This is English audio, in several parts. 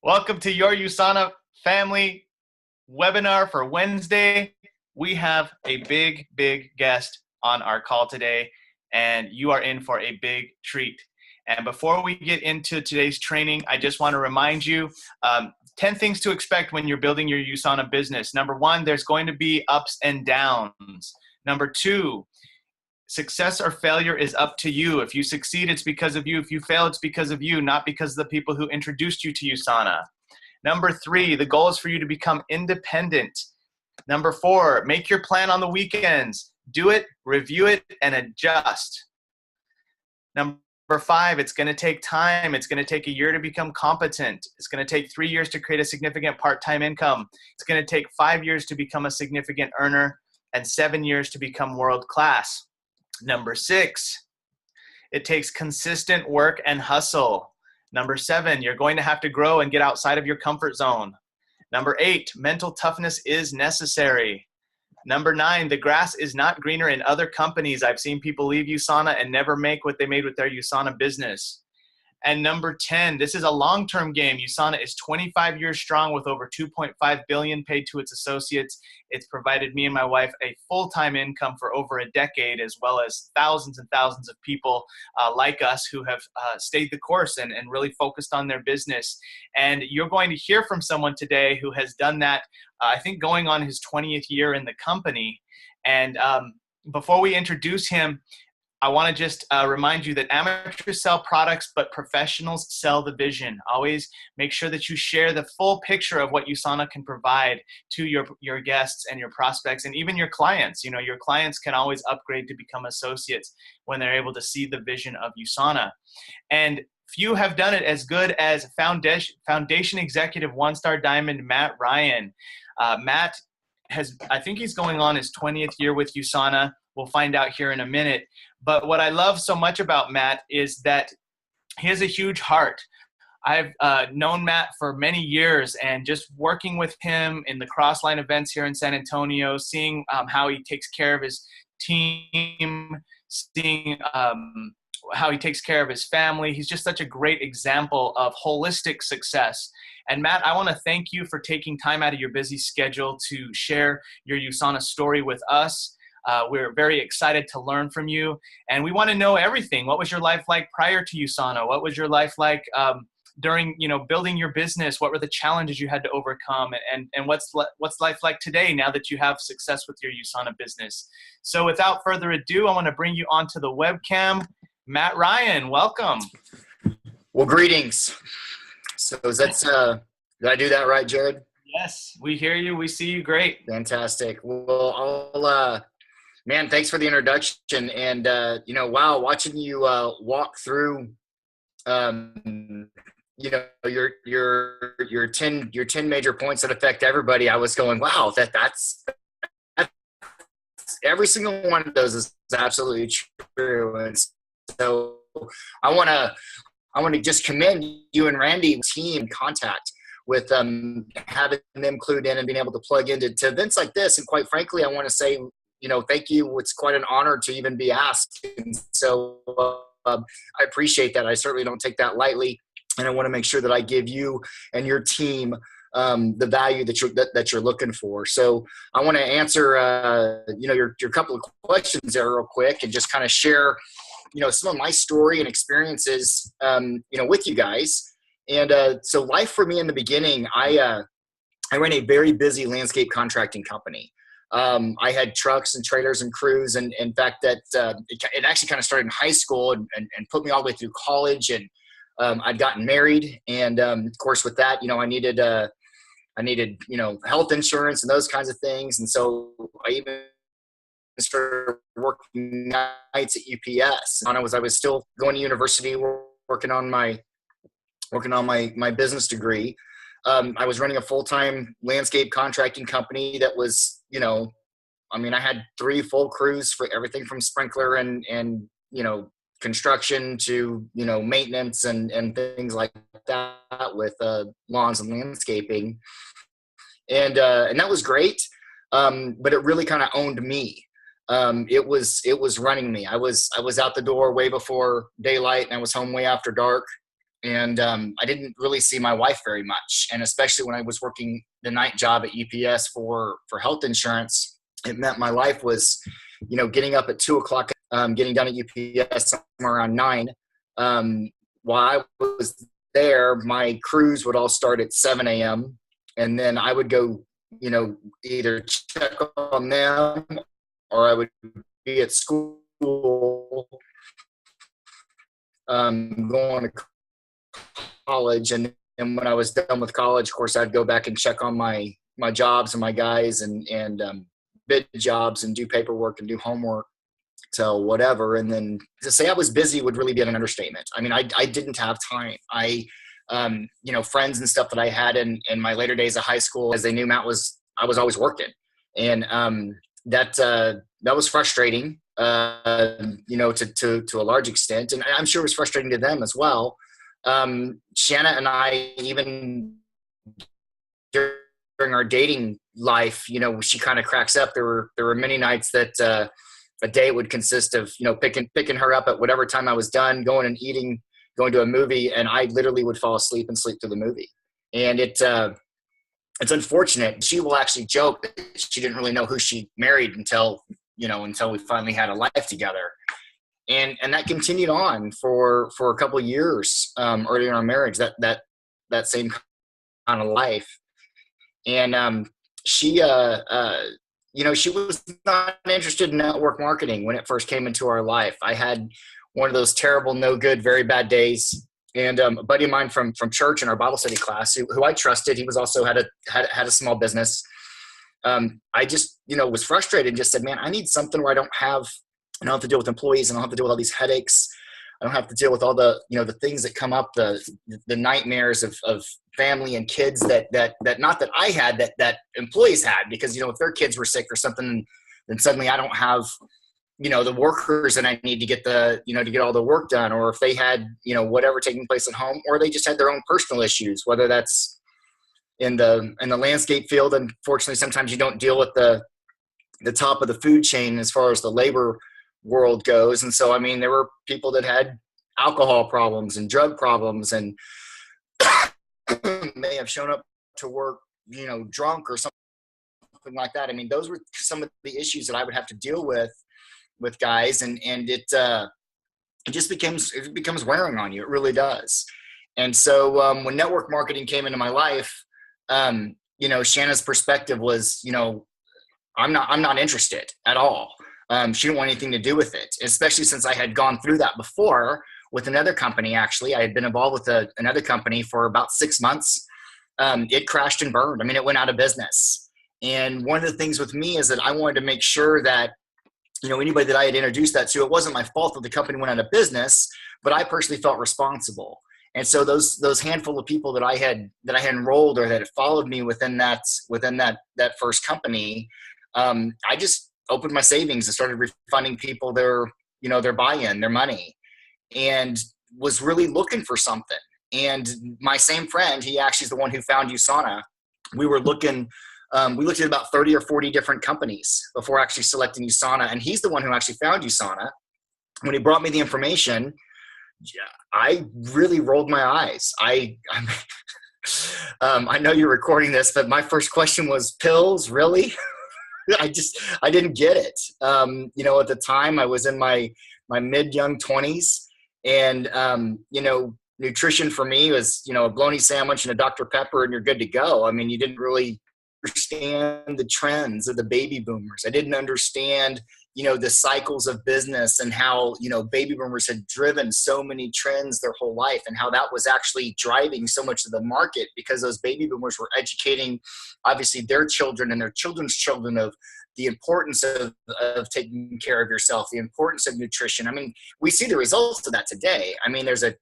Welcome to your USANA family webinar for Wednesday. We have a big guest on our call today, and you are in for a big treat. And before we get into today's training, I just want to remind you 10 things to expect when you're building your USANA business. Number one, there's going to be ups and downs. Number two, success or failure is up to you. If you succeed, it's because of you. If you fail, it's because of you, not because of the people who introduced you to USANA. Number three, the goal is for you to become independent. Number four, make your plan on the weekends. Do it, review it, and adjust. Number five, it's going to take time. It's going to take a year to become competent. It's going to take 3 years to create a significant part-time income. It's going to take 5 years to become a significant earner and 7 years to become world-class. Number six, it takes consistent work and hustle. Number seven, you're going to have to grow and get outside of your comfort zone. Number eight, mental toughness is necessary. Number nine, the grass is not greener in other companies. I've seen people leave USANA and never make what they made with their USANA business. And number 10, this is a long-term game. USANA is 25 years strong with over $2.5 billion paid to its associates. It's provided me and my wife a full-time income for over a decade, as well as thousands and thousands of people like us who have stayed the course and really focused on their business. And you're going to hear from someone today who has done that, I think going on his 20th year in the company. And before we introduce him, I want to just remind you that amateurs sell products, but professionals sell the vision. Always make sure that you share the full picture of what USANA can provide to your guests and your prospects and even your clients. You know, your clients can always upgrade to become associates when they're able to see the vision of USANA. And few have done it as good as Foundation Executive One-Star Diamond Matt Ryan. Matt I think he's going on his 20th year with USANA. We'll find out here in a minute. But what I love so much about Matt is that he has a huge heart. I've known Matt for many years, and just working with him in the Crossline events here in San Antonio, seeing how he takes care of his team, seeing how he takes care of his family. He's just such a great example of holistic success. And Matt, I want to thank you for taking time out of your busy schedule to share your USANA story with us. We're very excited to learn from you, and we want to know everything. What was your life like prior to USANA? What was your life like during, building your business? What were the challenges you had to overcome? And what's life like today now that you have success with your USANA business? So without further ado, I want to bring you onto the webcam. Matt Ryan, welcome. Well, greetings. So did I do that right, Jared? Yes, we hear you. We see you. Great. Fantastic. Well, man, thanks for the introduction. And, wow, watching you walk through, your 10 major points that affect everybody, I was going, wow, that's every single one of those is absolutely true. And so I want to just commend you and Randy's team contact with having them clued in and being able to plug into events like this. And quite frankly, I want to say, thank you. It's quite an honor to even be asked. And so I appreciate that. I certainly don't take that lightly. And I want to make sure that I give you and your team the value that you're looking for. So I want to answer, your couple of questions there real quick and just kind of share, some of my story and experiences, with you guys. And so life for me in the beginning, I ran a very busy landscape contracting company. I had trucks and trailers and crews. And in fact, that it actually kind of started in high school and put me all the way through college. And I'd gotten married. And of course, with that, I needed, health insurance and those kinds of things. And so I even started working nights at UPS. And I was still going to university, working on my business degree. I was running a full-time landscape contracting company that was, I had 3 full crews for everything from sprinkler and construction to, maintenance and things like that with lawns and landscaping. And that was great. But it really kind of owned me. It was running me. I was out the door way before daylight and I was home way after dark. And I didn't really see my wife very much. And especially when I was working the night job at UPS for health insurance, it meant my life was, getting up at 2 o'clock, getting done at UPS somewhere around 9. While I was there, my crews would all start at 7 a.m. And then I would go, either check on them or I would be at school, going to college. And when I was done with college, of course, I'd go back and check on my jobs and my guys and bid jobs and do paperwork and do homework till whatever. And then to say I was busy would really be an understatement. I mean, I didn't have time. Friends and stuff that I had in my later days of high school, as they knew I was always working. And that was frustrating, to a large extent. And I'm sure it was frustrating to them as well. Shanna and I, even during our dating life, she kind of cracks up. There were many nights that a day would consist of, picking her up at whatever time I was done, going and eating, going to a movie, and I literally would fall asleep and sleep through the movie. And it's unfortunate. She will actually joke that she didn't really know who she married until we finally had a life together. And that continued on for a couple of years, early in our marriage, that same kind of life. And she was not interested in network marketing when it first came into our life. I had one of those terrible, no good, very bad days. And a buddy of mine from church in our Bible study class, who I trusted, he was also had a small business. I just, was frustrated and just said, man, I need something where I don't have to deal with employees, and I don't have to deal with all these headaches. I don't have to deal with all the, the things that come up, the nightmares of family and kids that not that I had, that employees had, because, if their kids were sick or something, then suddenly I don't have, the workers that I need to get to get all the work done, or if they had, whatever taking place at home, or they just had their own personal issues, whether that's in the landscape field. Unfortunately, sometimes you don't deal with the top of the food chain as far as the labor world goes. And so, I mean, there were people that had alcohol problems and drug problems and may have shown up to work, drunk or something like that. I mean, those were some of the issues that I would have to deal with guys. And it just becomes wearing on you. It really does. And so when network marketing came into my life, Shanna's perspective was, I'm not interested at all. She didn't want anything to do with it, especially since I had gone through that before with another company. Actually, I had been involved with another company for about 6 months. It crashed and burned. I mean, it went out of business. And one of the things with me is that I wanted to make sure that, anybody that I had introduced that to, it wasn't my fault that the company went out of business, but I personally felt responsible. And so those handful of people that I had enrolled or that had followed me within that first company, I just opened my savings and started refunding people their buy-in, their money, and was really looking for something. And my same friend, he actually is the one who found USANA. We were looking, we looked at about 30 or 40 different companies before actually selecting USANA. And he's the one who actually found USANA. When he brought me the information, I really rolled my eyes. I know you're recording this, but my first question was, pills, really? I didn't get it. At the time I was in my mid-young 20s, and, nutrition for me was, a bologna sandwich and a Dr. Pepper and you're good to go. I mean, you didn't really understand the trends of the baby boomers. I didn't understand, the cycles of business and how, baby boomers had driven so many trends their whole life, and how that was actually driving so much of the market, because those baby boomers were educating, obviously, their children and their children's children of the importance of taking care of yourself, the importance of nutrition. I mean, we see the results of that today. I mean, there's a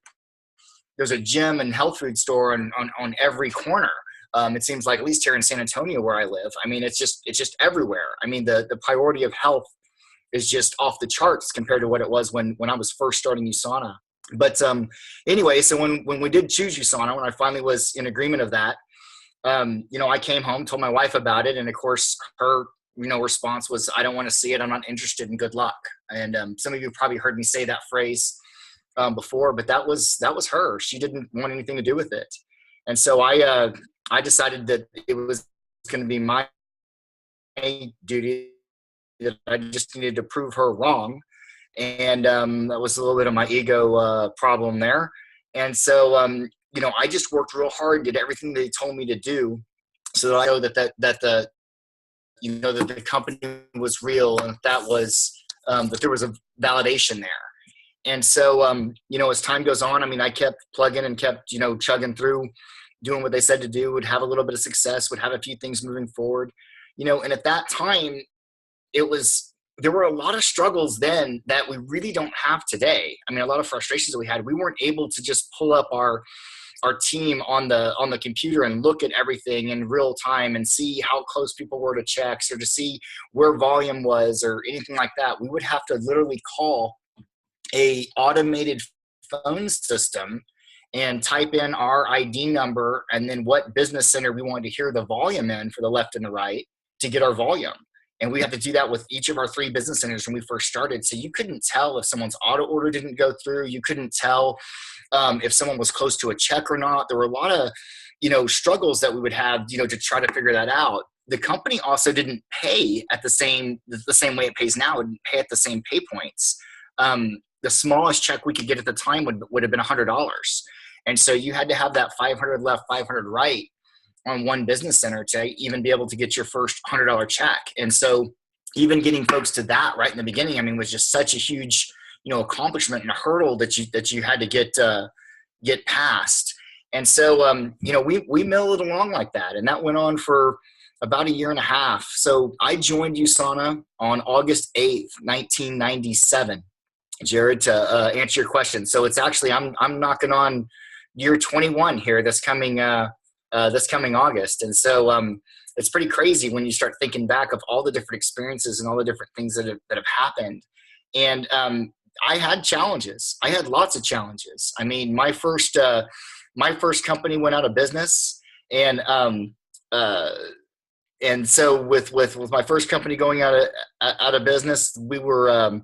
gym and health food store on every corner. It seems like, at least here in San Antonio where I live. I mean, it's just everywhere. I mean, the priority of health is just off the charts compared to what it was when I was first starting USANA. But anyway, so when we did choose USANA, when I finally was in agreement of that, I came home, told my wife about it. And of course her, response was, I don't want to see it. I'm not interested, and good luck. And some of you probably heard me say that phrase before, but that was her. She didn't want anything to do with it. And so I decided that it was going to be my duty, that I just needed to prove her wrong. And that was a little bit of my ego problem there. And so, I just worked real hard, did everything they told me to do, so that I know that the that the company was real, and that was that there was a validation there. And so, as time goes on, I kept plugging and kept, chugging through, doing what they said to do, would have a little bit of success, would have a few things moving forward, and at that time, there were a lot of struggles then that we really don't have today. A lot of frustrations that we had. We weren't able to just pull up our team on the computer and look at everything in real time and see how close people were to checks, or to see where volume was or anything like that. We would have to literally call a automated phone system and type in our ID number and then what business center we wanted to hear the volume in for the left and the right to get our volume. And we had to do that with each of our 3 business centers when we first started. So you couldn't tell if someone's auto order didn't go through. You couldn't tell if someone was close to a check or not. There were a lot of, struggles that we would have, to try to figure that out. The company also didn't pay at the same way it pays now. It didn't pay at the same pay points. The smallest check we could get at the time would have been $100. And so you had to have that 500 left, 500 right on one business center to even be able to get your first $100 check. And so even getting folks to that right in the beginning, was just such a huge, accomplishment and a hurdle that you had to get past. And so, we milled it along like that. And that went on for about 1.5 years. So I joined USANA on August 8th, 1997, Jared, to answer your question. So it's actually, I'm knocking on year 21 here this coming August. And so it's pretty crazy when you start thinking back of all the different experiences and all the different things that have happened. And I had challenges. I had lots of challenges. My first company went out of business, and so with my first company going out of business, we were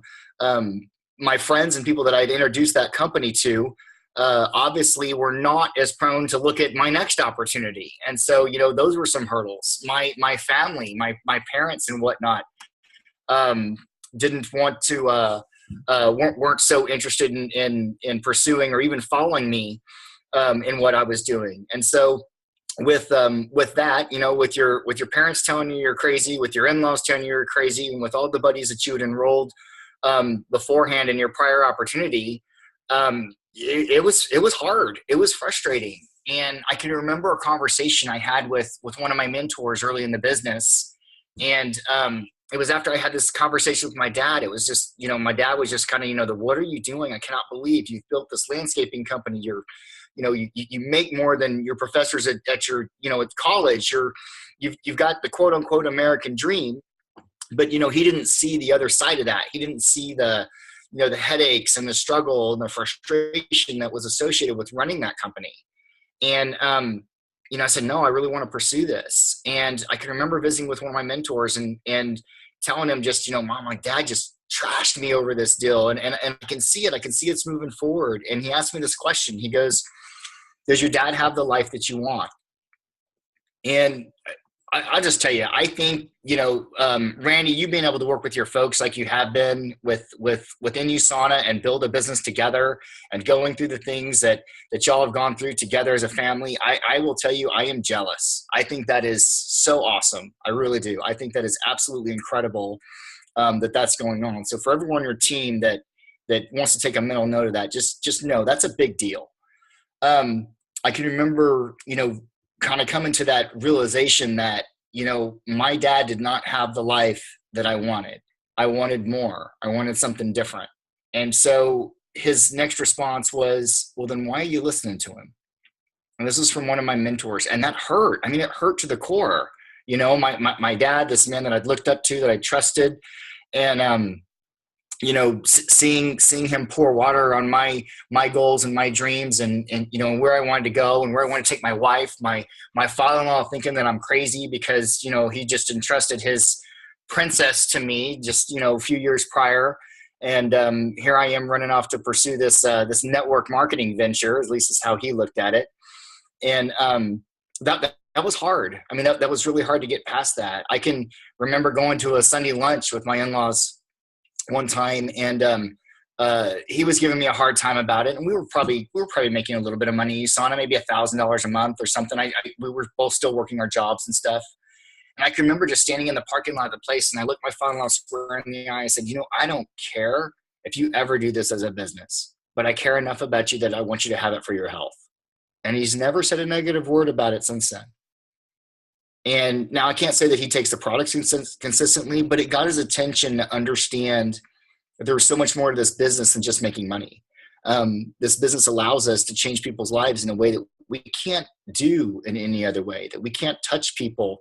my friends and people that I'd introduced that company to obviously were not as prone to look at my next opportunity. And so, those were some hurdles. My family, my parents and whatnot, didn't want to, weren't so interested in pursuing or even following me in what I was doing. And so with that, with your parents telling you you're crazy, with your in-laws telling you you're crazy, and with all the buddies that you had enrolled beforehand in your prior opportunity, it was hard. It was frustrating. And I can remember a conversation I had with one of my mentors early in the business. And it was after I had this conversation with my dad. It was just, my dad was just kind of, what are you doing? I cannot believe you've built this landscaping company. You make more than your professors at your, at college. You've got the quote unquote American dream. But, he didn't see the other side of that. He didn't see the headaches and the struggle and the frustration that was associated with running that company. And, I said, no, I really want to pursue this. And I can remember visiting with one of my mentors and telling him just, Mom, my dad just trashed me over this deal. And I can see it. I can see it's moving forward. And he asked me this question. He goes, does your dad have the life that you want? And I'll just tell you, I think, Randy, you being able to work with your folks like you have been within USANA and build a business together and going through the things that y'all have gone through together as a family, I will tell you, I am jealous. I think that is so awesome. I really do. I think that is absolutely incredible that's going on. So for everyone on your team that wants to take a mental note of that, just know that's a big deal. I can remember, kind of coming to that realization that, my dad did not have the life that I wanted. I wanted more. I wanted something different. And so his next response was, well, then why are you listening to him? And this was from one of my mentors. And that hurt. It hurt to the core. My dad, this man that I'd looked up to, that I trusted, and, seeing him pour water on my goals and my dreams and where I wanted to go and where I wanted to take my wife, my father-in-law thinking that I'm crazy because, he just entrusted his princess to me just, a few years prior. And here I am running off to pursue this network marketing venture. At least is how he looked at it. And that was hard. I mean, that was really hard to get past that. I can remember going to a Sunday lunch with my in-laws one time, and he was giving me a hard time about it. And we were probably making a little bit of money. USANA, maybe $1,000 a month or something. We were both still working our jobs and stuff. And I can remember just standing in the parking lot of the place, and I looked my father-in-law square in the eye. I said, I don't care if you ever do this as a business, but I care enough about you that I want you to have it for your health. And he's never said a negative word about it since then. And now I can't say that he takes the products consistently, but it got his attention to understand that there was so much more to this business than just making money. This business allows us to change people's lives in a way that we can't do in any other way, that we can't touch people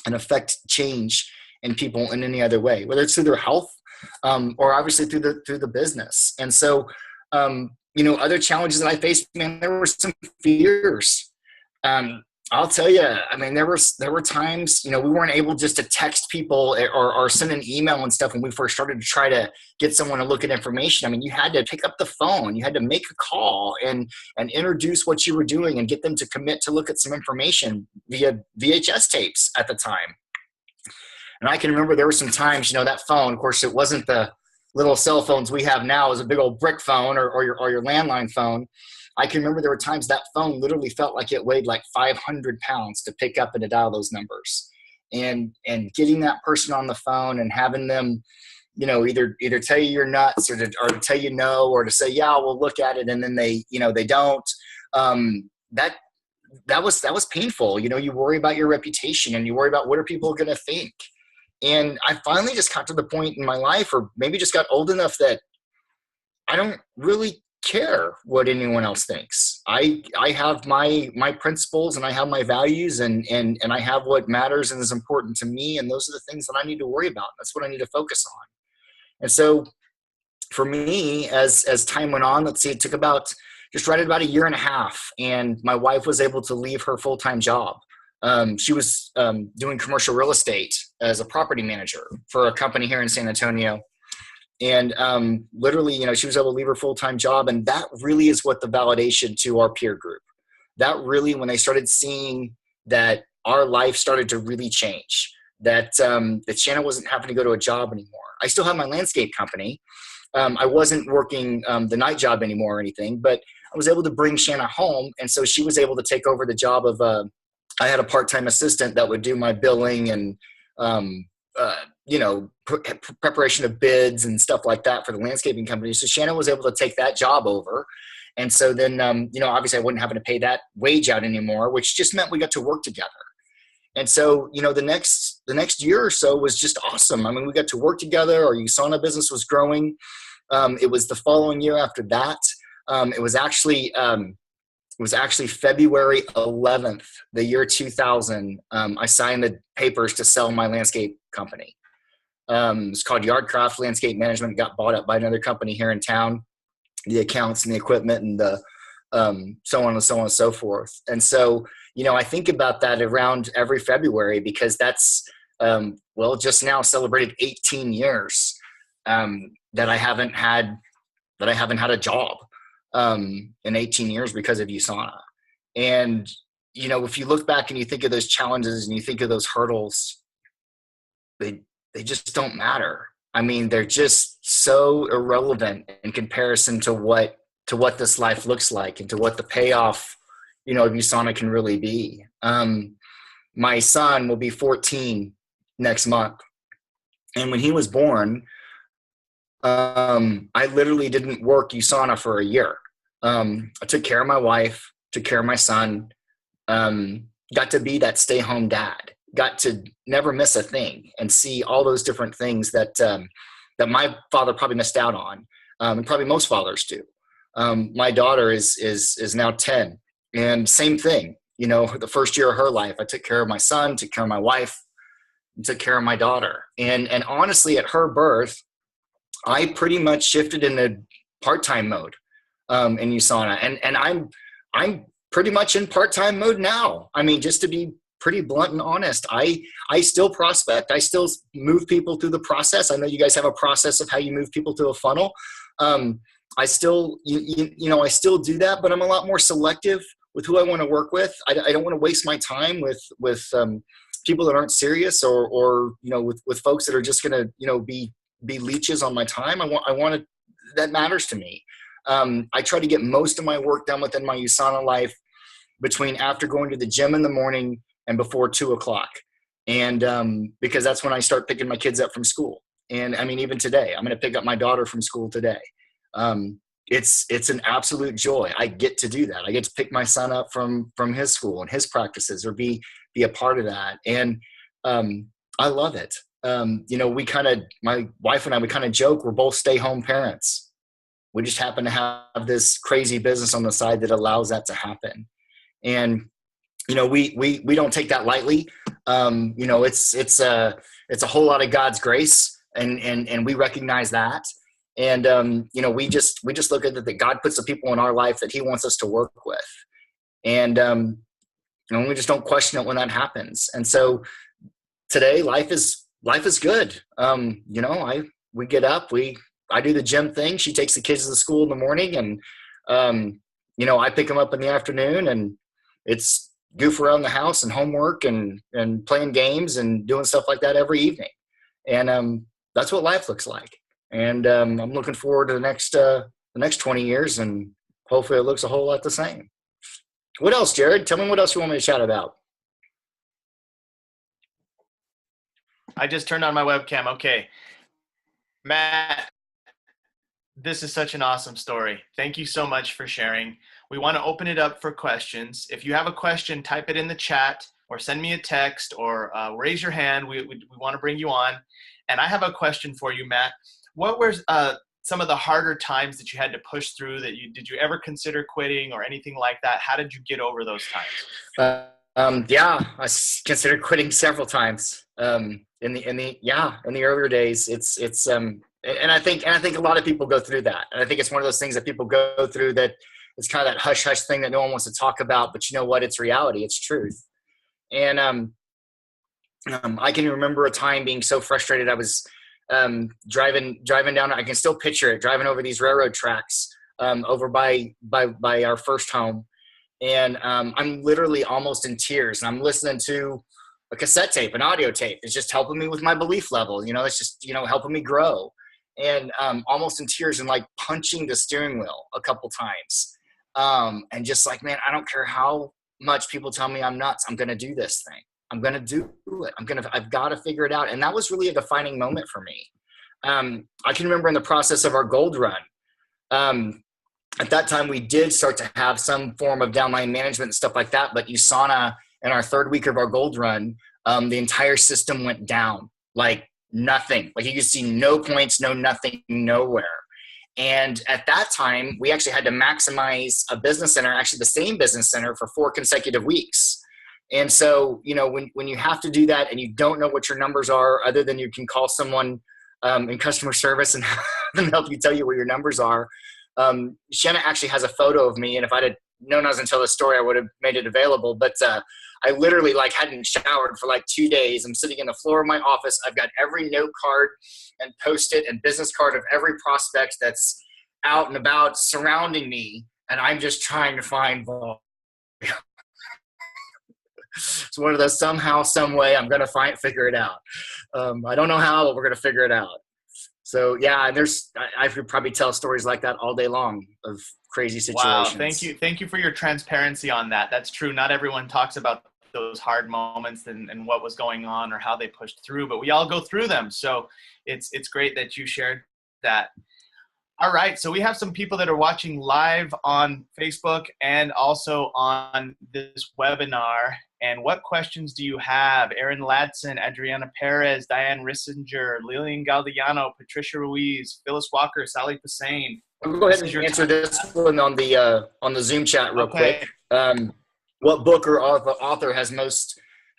and affect change in people in any other way, whether it's through their health or obviously through the business. And so, other challenges that I faced, man, there were some fears. I'll tell you, I mean, there were times, we weren't able just to text people or send an email and stuff when we first started to try to get someone to look at information. I mean, you had to pick up the phone, you had to make a call and introduce what you were doing and get them to commit to look at some information via VHS tapes at the time. And I can remember there were some times, that phone, of course, it wasn't the little cell phones we have now. It was a big old brick phone or your landline phone. I can remember there were times that phone literally felt like it weighed like 500 pounds to pick up and to dial those numbers, and getting that person on the phone and having them, either tell you you're nuts or to tell you no, or to say, yeah, we'll look at it. And then they don't. That was painful. You worry about your reputation and you worry about what are people going to think. And I finally just got to the point in my life, or maybe just got old enough that I don't really care what anyone else thinks. I have my principles and I have my values and I have what matters and is important to me. And those are the things that I need to worry about. That's what I need to focus on. And so for me, as time went on, let's see, it took about a year and a half, and my wife was able to leave her full-time job. She was doing commercial real estate as a property manager for a company here in San Antonio. And literally, she was able to leave her full-time job. And that really is what the validation to our peer group. That really, when they started seeing that our life started to really change, that Shanna wasn't having to go to a job anymore. I still have my landscape company. I wasn't working the night job anymore or anything, but I was able to bring Shanna home. And so she was able to take over the job of, I had a part-time assistant that would do my billing and, preparation of bids and stuff like that for the landscaping company. So Shanna was able to take that job over. And so then, obviously I wasn't having to pay that wage out anymore, which just meant we got to work together. And so, the next year or so was just awesome. I mean, we got to work together. Our USANA business was growing. It was the following year after that. It was actually February 11th, the year 2000. I signed the papers to sell my landscape company. It's called Yardcraft Landscape Management. It got bought up by another company here in town, the accounts and the equipment and the so on and so on and so forth. And so, I think about that around every February, because that's, just now celebrated 18 years that I haven't had a job in 18 years because of USANA. And, if you look back and you think of those challenges and you think of those hurdles, they just don't matter. I mean, they're just so irrelevant in comparison to what this life looks like and to what the payoff, of USANA can really be. My son will be 14 next month. And when he was born, I literally didn't work USANA for a year. I took care of my wife, took care of my son, got to be that stay-home dad, got to never miss a thing and see all those different things that my father probably missed out on, and probably most fathers do. My daughter is now 10, and same thing. The first year of her life, I took care of my son, took care of my wife, and took care of my daughter. And honestly, at her birth, I pretty much shifted into part-time mode in USANA, and I'm pretty much in part-time mode now. I mean, just to be pretty blunt and honest. I still prospect. I still move people through the process. I know you guys have a process of how you move people through a funnel. I still, I still do that, but I'm a lot more selective with who I want to work with. I don't want to waste my time with people that aren't serious or with folks that are just going to, be leeches on my time. I want to, that matters to me. I try to get most of my work done within my USANA life between after going to the gym in the morning and before 2:00. And because that's when I start picking my kids up from school. And I mean, even today, I'm going to pick up my daughter from school today. It's an absolute joy. I get to do that. I get to pick my son up from his school and his practices, or be a part of that. And I love it. My wife and I, we kind of joke, we're both stay-home parents. We just happen to have this crazy business on the side that allows that to happen. And we don't take that lightly. It's a whole lot of God's grace, and we recognize that. And we just look at it that God puts the people in our life that He wants us to work with, and we just don't question it when that happens. And so today, life is good. We get up, I do the gym thing. She takes the kids to the school in the morning, and I pick them up in the afternoon, and it's goof around the house and homework and playing games and doing stuff like that every evening. And that's what life looks like. And I'm looking forward to the next 20 years, and hopefully it looks a whole lot the same. What else, Jared? Tell me what else you want me to chat about. I just turned on my webcam. Okay. Matt, this is such an awesome story. Thank you so much for sharing. We want to open it up for questions. If you have a question, type it in the chat or send me a text or raise your hand. We want to bring you on. And I have a question for you, Matt. What were some of the harder times that you had to push through? Did you ever consider quitting or anything like that? How did you get over those times? I considered quitting several times. In the earlier days, and I think a lot of people go through that. And I think it's one of those things that people go through that it's kind of that hush hush thing that no one wants to talk about. But you know what? It's reality. It's truth. And I can remember a time being so frustrated. I was driving down. I can still picture it, driving over these railroad tracks over by our first home, and I'm literally almost in tears. And I'm listening to a cassette tape, an audio tape. It's just helping me with my belief level. It's just helping me grow. And almost in tears and like punching the steering wheel a couple times, and just like, man, I don't care how much people tell me I'm nuts. I'm going to do this thing. I'm going to do it. I've got to figure it out. And that was really a defining moment for me. I can remember in the process of our gold run, at that time we did start to have some form of downline management and stuff like that. But USANA, in our third week of our gold run, the entire system went down like nothing. Like you could see no points, no nothing, nowhere. And at that time, we actually had to maximize a business center, actually the same business center, for 4 consecutive weeks. And so, when you have to do that and you don't know what your numbers are, other than you can call someone in customer service and help you tell you where your numbers are. Shanna actually has a photo of me. And if I'd have known I was going to tell this story, I would have made it available. But I literally hadn't showered for 2 days. I'm sitting in the floor of my office. I've got every note card and Post-it and business card of every prospect that's out and about surrounding me. And I'm just trying to find volume. It's one of those somehow, some way I'm going to figure it out. I don't know how, but we're going to figure it out. So yeah, I could probably tell stories like that all day long of crazy situations. Wow, thank you for your transparency on that. That's true. Not everyone talks about those hard moments and what was going on or how they pushed through, but we all go through them. So it's great that you shared that. All right, so we have some people that are watching live on Facebook and also on this webinar. And what questions do you have? Aaron Ladson, Adriana Perez, Diane Rissinger, Lillian Galdiano, Patricia Ruiz, Phyllis Walker, Sally Hussein. I'll go ahead and answer this one on the Zoom chat real quick. What book or author has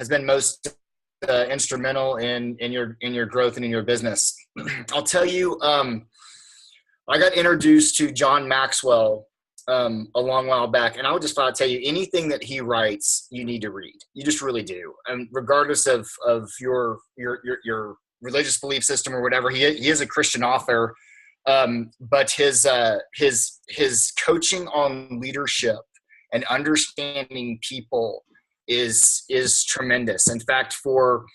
been most instrumental in your growth and in your business? I'll tell you, I got introduced to John Maxwell a long while back, and I would just flat out tell you, anything that he writes, you need to read. You just really do. And regardless of your religious belief system or whatever, he is a Christian author. But his coaching on leadership and understanding people is tremendous. In fact, for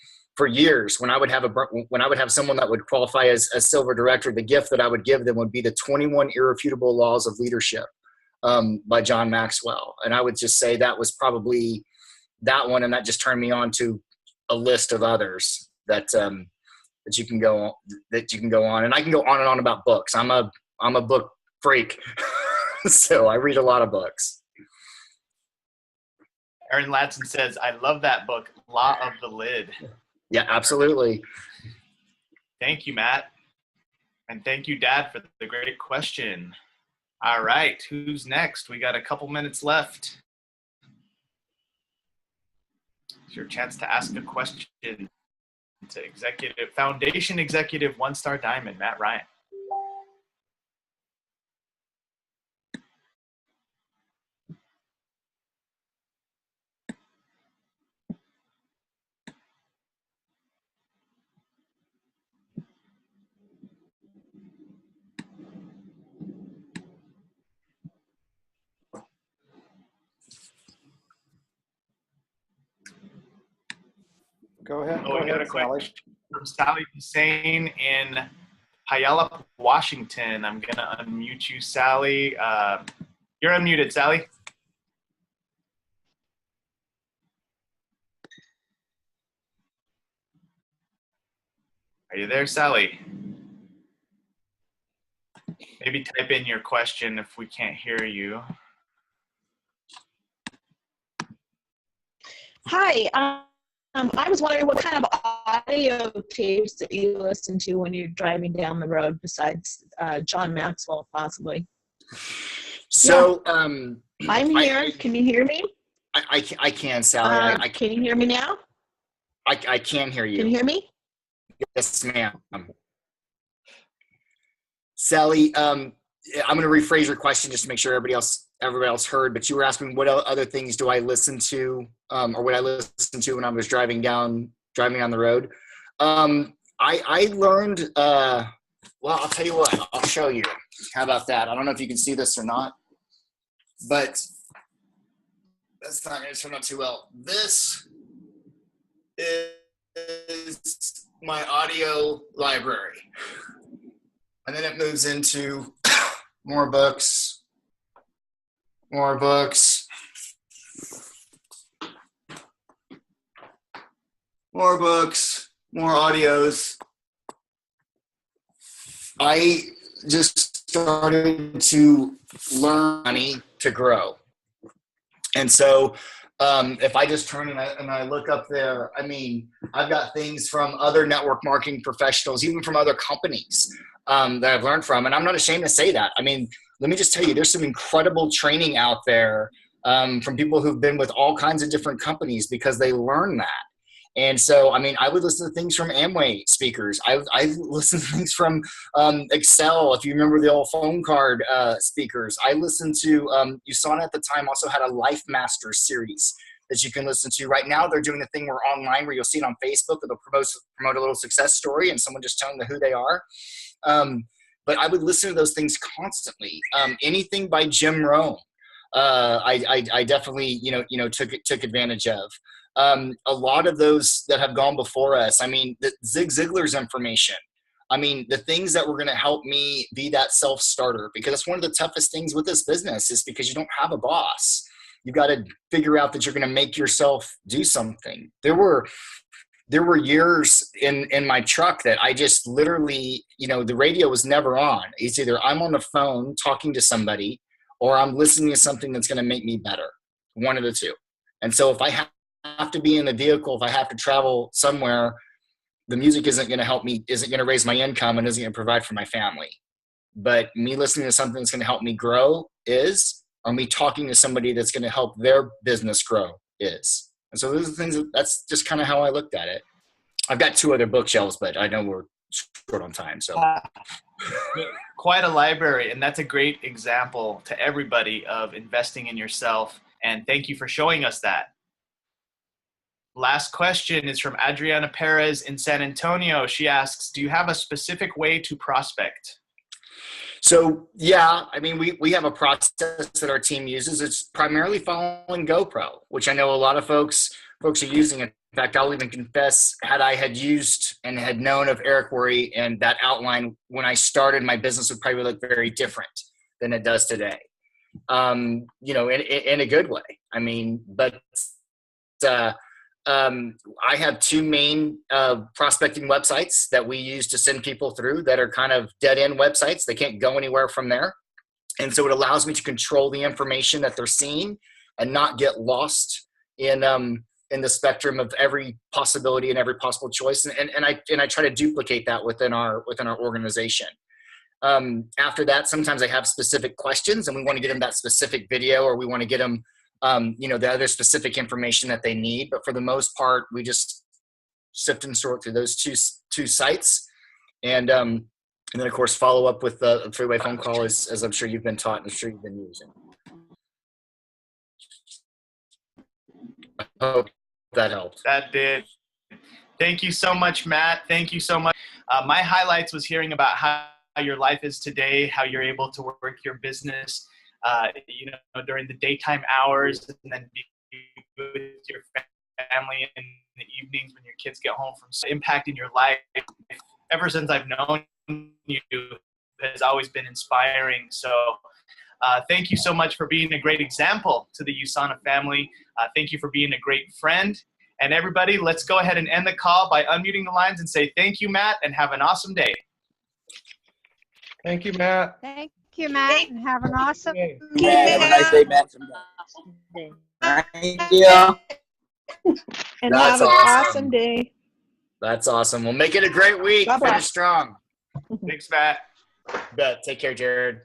years, when I would have someone that would qualify as a silver director, the gift that I would give them would be the 21 Irrefutable Laws of Leadership by John Maxwell. And I would just say that was probably that one, and that just turned me on to a list of others that you can go on. And I can go on and on about books. I'm a book freak, so I read a lot of books. Aaron Ladson says, I love that book, Law of the Lid. Yeah, absolutely. Thank you, Matt. And thank you, Dad, for the great question. All right, who's next? We got a couple minutes left. It's your chance to ask a question to Foundation Executive 1-Star Diamond, Matt Ryan. Go ahead. We got a question from Sally Hussein in Puyallup, Washington. I'm going to unmute you, Sally. You're unmuted, Sally. Are you there, Sally? Maybe type in your question if we can't hear you. Hi. I was wondering what kind of audio tapes that you listen to when you're driving down the road, besides John Maxwell, possibly. So I'm here. Can you hear me? I can, Sally. Can you hear me now? I can hear you. Can you hear me? Yes, ma'am. Sally, I'm going to rephrase your question just to make sure everybody else heard, but you were asking what other things do I listen to, or what I listened to when I was driving down the road. I learned, well, I'll tell you what, I'll show you. How about that? I don't know if you can see this or not, but that's not going to turn out too well. This is my audio library. And then it moves into more books, more audios. I just started to learn to grow. And so if I just turn and I look up there, I mean, I've got things from other network marketing professionals, even from other companies that I've learned from. And I'm not ashamed to say that. I mean, let me just tell you, there's some incredible training out there from people who've been with all kinds of different companies because they learn that. And so, I mean, I would listen to things from Amway speakers. I listened to things from Excel, if you remember the old phone card speakers. I listened to, USANA at the time also had a Life Masters series that you can listen to. Right now, they're doing the thing where online, where you'll see it on Facebook, that they'll promote a little success story and someone just telling them who they are. But I would listen to those things constantly. Anything by Jim Rohn, I definitely, took advantage of. A lot of those that have gone before us, I mean, Zig Ziglar's information. I mean, the things that were going to help me be that self-starter, because that's one of the toughest things with this business, is because you don't have a boss. You've got to figure out that you're going to make yourself do something. There were years in my truck that I just literally, the radio was never on. It's either I'm on the phone talking to somebody or I'm listening to something that's going to make me better. One of the two. And so if I have to be in the vehicle, if I have to travel somewhere, the music isn't going to help me, isn't going to raise my income, and isn't going to provide for my family. But me listening to something that's going to help me grow or me talking to somebody that's going to help their business grow is. And so those are the things that's just kind of how I looked at it. I've got 2 other bookshelves, but I know we're short on time. So Quite a library, and that's a great example to everybody of investing in yourself, and thank you for showing us that. Last question is from Adriana Perez in San Antonio. She asks, do you have a specific way to prospect? So yeah, I mean, we have a process that our team uses. It's primarily following GoPro, which I know a lot of folks are using. In fact, I'll even confess, had used and had known of Eric Worre and that outline when I started, my business would probably look very different than it does today. In a good way. I mean, but I have two main prospecting websites that we use to send people through that are kind of dead-end websites. They can't go anywhere from there. And so it allows me to control the information that they're seeing and not get lost in the spectrum of every possibility and every possible choice. And I try to duplicate that within our organization. After that, sometimes I have specific questions and we want to get them that specific video, or we want to get them the other specific information that they need. But for the most part, we just sift and sort through those two sites. And then, of course, follow up with a three-way phone call, as I'm sure you've been taught and I'm sure you've been using. I hope that helped. That did. Thank you so much, Matt. Thank you so much. My highlights was hearing about how your life is today, how you're able to work your business during the daytime hours, and then be with your family in the evenings when your kids get home from school. Impacting your life ever since I've known you has always been inspiring. So thank you so much for being a great example to the USANA family. Thank you for being a great friend. And everybody, let's go ahead and end the call by unmuting the lines and say thank you, Matt, and have an awesome day. Thank you, Matt. Thank you, Matt, and have an awesome Okay. day. Have a nice day, Matt. Thank you. And That's have an awesome. awesome day. That's awesome. We'll make it a great week. Bye-bye. Finish strong. Thanks, Matt. Bet. Take care, Jared.